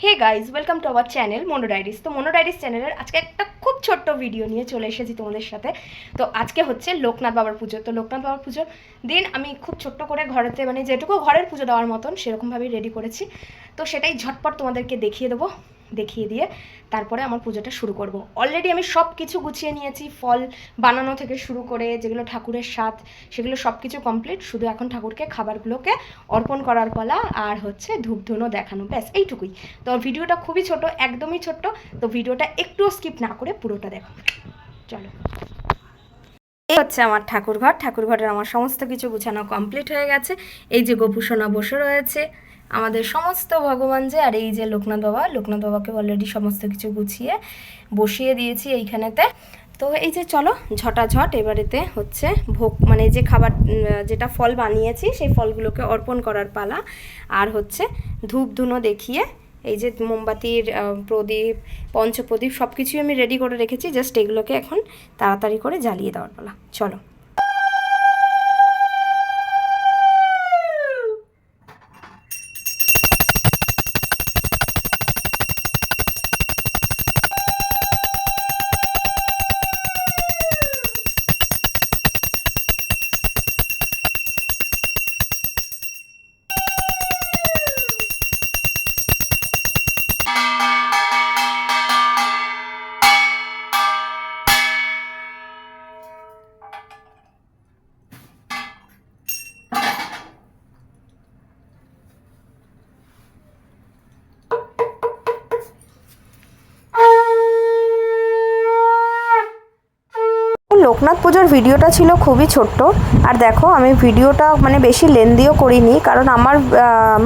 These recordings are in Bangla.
Hey guys, welcome to our channel Mono Diaries. তো মনো ডায়েরিজ চ্যানেলের আজকে একটা খুব ছোট্ট ভিডিও নিয়ে চলে এসেছি তোমাদের সাথে। তো আজকে হচ্ছে লোকনাথ বাবার পুজো। তো লোকনাথ বাবার পুজোর দিন আমি খুব ছোট্ট করে ঘরেতে মানে যেটুকু ঘরের পুজো দেওয়ার মতন সেরকমভাবেই রেডি করেছি। তো সেটাই ঝটপট তোমাদেরকে দেখিয়ে দিয়ে তারপরে আমার পুজোটা শুরু করব। অলরেডি আমি সব কিছু গুছিয়ে নিয়েছি, ফল বানানো থেকে শুরু করে যেগুলো ঠাকুরের স্বাদ সেগুলো সব কিছু কমপ্লিট। শুধু এখন ঠাকুরকে খাবারগুলোকে অর্পণ করার পালা আর হচ্ছে ধূপধুনো দেখানো, ব্যাস এইটুকুই। তো ভিডিওটা খুবই ছোট, একদমই ছোট্ট। তো ভিডিওটা একটুও স্কিপ না করে পুরোটা দেখো। চলো, এই হচ্ছে আমার ঠাকুরঘরের আমার সমস্ত কিছু গুছানো কমপ্লিট হয়ে গেছে। এই যে গোপুসোনা বসে রয়েছে আমাদের সমস্ত ভগবান যে, আর এই যে লোকনাথ বাবাকে অলরেডি সমস্ত কিছু গুছিয়ে বসিয়ে দিয়েছি এইখানেতে। তো এই যে চলো ঝটাঝট এবারেতে হচ্ছে ভোগ মানে যে খাবার যেটা ফল বানিয়েছি সেই ফলগুলোকে অর্পণ করার পালা। আর হচ্ছে ধূপ ধুনো দেখিয়ে এই যে মোমবাতির প্রদীপ, পঞ্চপ্রদীপ সব কিছুই আমি রেডি করে রেখেছি, জাস্ট এগুলোকে এখন তাড়াতাড়ি করে জ্বালিয়ে দেওয়ার পালা। চলো। লোকনাথ পুজোর ভিডিওটা ছিল খুবই ছোট্ট। আর দেখো আমি ভিডিওটা মানে বেশি লেন্দিও করিনি, কারণ আমার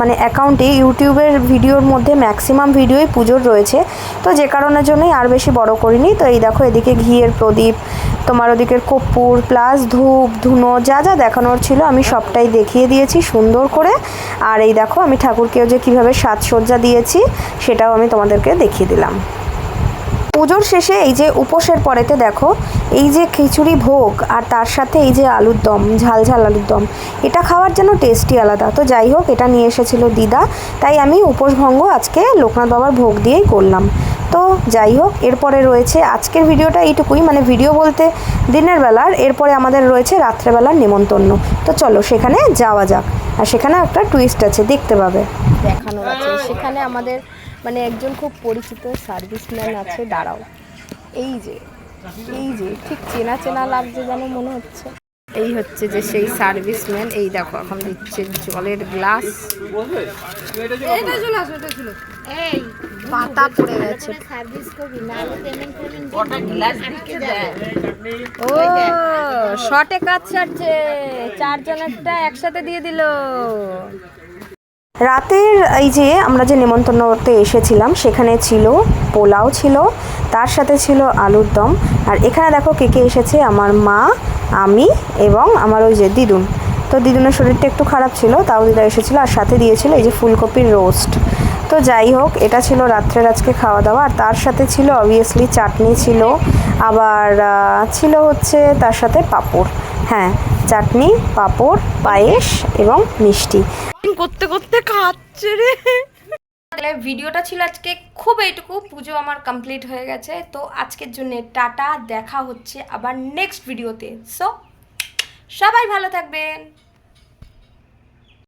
মানে অ্যাকাউন্টে ইউটিউবের ভিডিওর মধ্যে ম্যাক্সিমাম ভিডিওই পুজোর রয়েছে। তো যে কারণের জন্যই আর বেশি বড় করিনি। তো এই দেখো এদিকে ঘিয়ের প্রদীপ, তোমার ওদিকের কর্পূর প্লাস ধূপ ধুনো যা যা দেখানোর ছিল আমি সবটাই দেখিয়ে দিয়েছি সুন্দর করে। আর এই দেখো আমি ঠাকুরকেও যে কীভাবে সাজসজ্জা দিয়েছি সেটাও আমি তোমাদেরকে দেখিয়ে দিলাম। পুজোর শেষে এই যে উপোসের পরেতে দেখো এই যে খিচুড়ি ভোগ আর তার সাথে এই যে আলুর দম, ঝাল ঝাল আলুর দম, এটা খাওয়ার জন্য টেস্টি আলাদা। তো যাই হোক, এটা নিয়ে এসেছিল দিদা, তাই আমি উপোস ভঙ্গ আজকে লোকনাথ বাবার ভোগ দিয়েই করলাম। তো যাই হোক, এরপরে রয়েছে আজকের ভিডিওটা এইটুকুই, মানে ভিডিও বলতে দিনের বেলার। এরপরে আমাদের রয়েছে রাত্রেবেলার নেমন্তন্ন। তো চলো সেখানে যাওয়া যাক। আর সেখানে একটা টুইস্ট আছে, দেখতে পাবে, দেখানো আছে। সেখানে আমাদের মানে একজন খুব পরিচিত সার্ভিসম্যান আছে, দাঁড়াও, এই যে ঠিক চেনা চেনা লাগছে যেন মনে হচ্ছে। এই হচ্ছে যে সেই সার্ভিসম্যান, এই দেখো এখন দিচ্ছে জলের গ্লাস। এই পাতা পড়ে গেছে। ও শর্টে কাজ ছাড়ছে, চারজনেরটা একসাথে দিয়ে দিল। রাতের এই যে আমরা যে নেমন্তন্নতে এসেছিলাম সেখানে ছিল পোলাও, ছিল তার সাথে ছিল আলুর দম। আর এখানে দেখো কে কে এসেছে, আমার মা, আমি এবং আমার ওই যে দিদুন। তো দিদুনের শরীরটা একটু খারাপ ছিল, তাও দিদা এসেছিলো। আর সাথে দিয়েছিল এই যে ফুলকপির রোস্ট। তো যাই হোক, এটা ছিল রাত্রের আজকে খাওয়া দাওয়া। আর তার সাথে ছিল অবভিয়াসলি চাটনি ছিল, আবার ছিল হচ্ছে তার সাথে পাঁপড়। হ্যাঁ, চাটনি, পাঁপড়, পায়েস এবং মিষ্টি করতে করতে খাচ্ছে রে। ভিডিওটা ছিল আজকে খুব এইটুকু। পুজো আমার কমপ্লিট হয়ে গেছে। তো আজকের জন্য টাটা, দেখা হচ্ছে আবার নেক্সট ভিডিওতে। সো সবাই ভালো থাকবেন।